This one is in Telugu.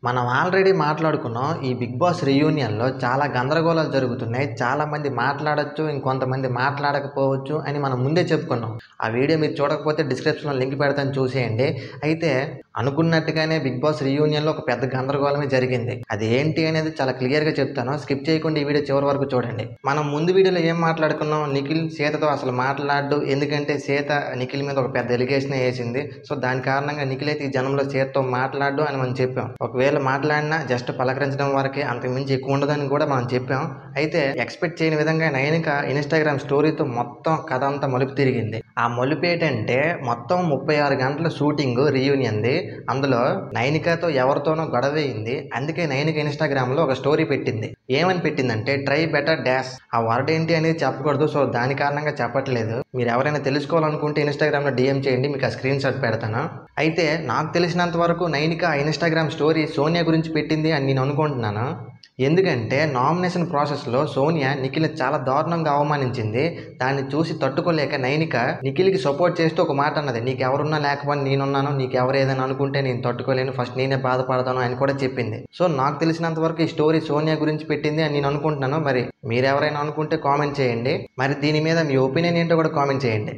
మనం ఆల్రెడీ మాట్లాడుకున్నాం. ఈ 'బిగ్ బాస్' రీయూనియన్‌లో చాలా గందరగోళాలు జరుగుతున్నాయి. చాలామంది మాట్లాడొచ్చు, ఇంకొంతమంది మాట్లాడకపోవచ్చు అని మనం ముందే చెప్పుకున్నాం. ఆ వీడియో మీరు చూడకపోతే డిస్క్రిప్షన్‌లో లింక్ పెడతాను చూసేయండి. అయితే అనుకున్నట్టుగానే 'బిగ్ బాస్' రీయూనియన్‌లో ఒక పెద్ద గందరగోళమే జరిగింది. అది ఏంటి అనేది చాలా క్లియర్‌గా చెప్తాను. స్కిప్ చేయకుండా ఈ వీడియో చివరి వరకు చూడండి. మనం ముందు వీడియోలో ఏం మాట్లాడుకున్నాం? నిఖిల్ సీతతో అసలు మాట్లాడడు. ఎందుకంటే సీత నిఖిల్ మీద ఒక పెద్ద ఎలిగేషనే ఏసింది. సో దాని కారణంగా నిఖిల్ అయితే ఈ జనంలో సీతతో మాట్లాడడు అని మనం చెప్పాం. ఒకవేళ మాట్లాడినా జస్ట్ పలకరించడం వరకే, అంతకుమించి ఎక్కువ ఉండదని కూడా మనం చెప్పాం. అయితే ఎక్స్పెక్ట్ చేయని విధంగా నయనిక ఇన్‌స్టాగ్రామ్ స్టోరీతో మొత్తం కథ అంతా మలుపు తిరిగింది. ఆ మలుపు ఏంటంటే మొత్తం 36 గంటల షూటింగ్ రీయూనియన్‌ది. అందులో నయనికతో ఎవరితోనో గొడవయింది. అందుకే నయనిక ఇన్‌స్టాగ్రామ్‌లో ఒక స్టోరీ పెట్టింది. ఏమని పెట్టిందంటే ట్రై బెటర్ డాష్. ఆ వర్డ్ ఏంటి అనేది చెప్పకూడదు. సో దాని కారణంగా చెప్పట్లేదు. మీరు ఎవరైనా తెలుసుకోవాలనుకుంటే ఇన్‌స్టాగ్రామ్‌లో డీఎం చేయండి. మీకు ఆ స్క్రీన్ షాట్ పెడతాను. అయితే నాకు తెలిసినంత వరకు నయనిక ఆ ఇన్‌స్టాగ్రామ్ స్టోరీ సోనియా గురించి పెట్టింది అని నేను అనుకుంటున్నాను. ఎందుకంటే నామినేషన్ ప్రాసెస్‌లో సోనియా నిఖిల్‌ని చాలా దారుణంగా అవమానించింది. దాన్ని చూసి తట్టుకోలేక నయనిక నిఖిల్‌కి సపోర్ట్ చేస్తూ ఒక మాట అన్నది. నీకెవరున్నా లేకపోయినా నేనున్నాను. నీకెవరు ఏదైనా అనుకుంటే నేను తట్టుకోలేను. ఫస్ట్ నేనే బాధపడతాను అని కూడా చెప్పింది. సో నాకు తెలిసినంత వరకు ఈ స్టోరీ సోనియా గురించి పెట్టింది అని నేను అనుకుంటున్నాను. మరి మీరెవరైనా అనుకుంటే కామెంట్ చేయండి. మరి దీని మీద మీ ఒపీనియన్ ఏంటో కూడా కామెంట్ చేయండి.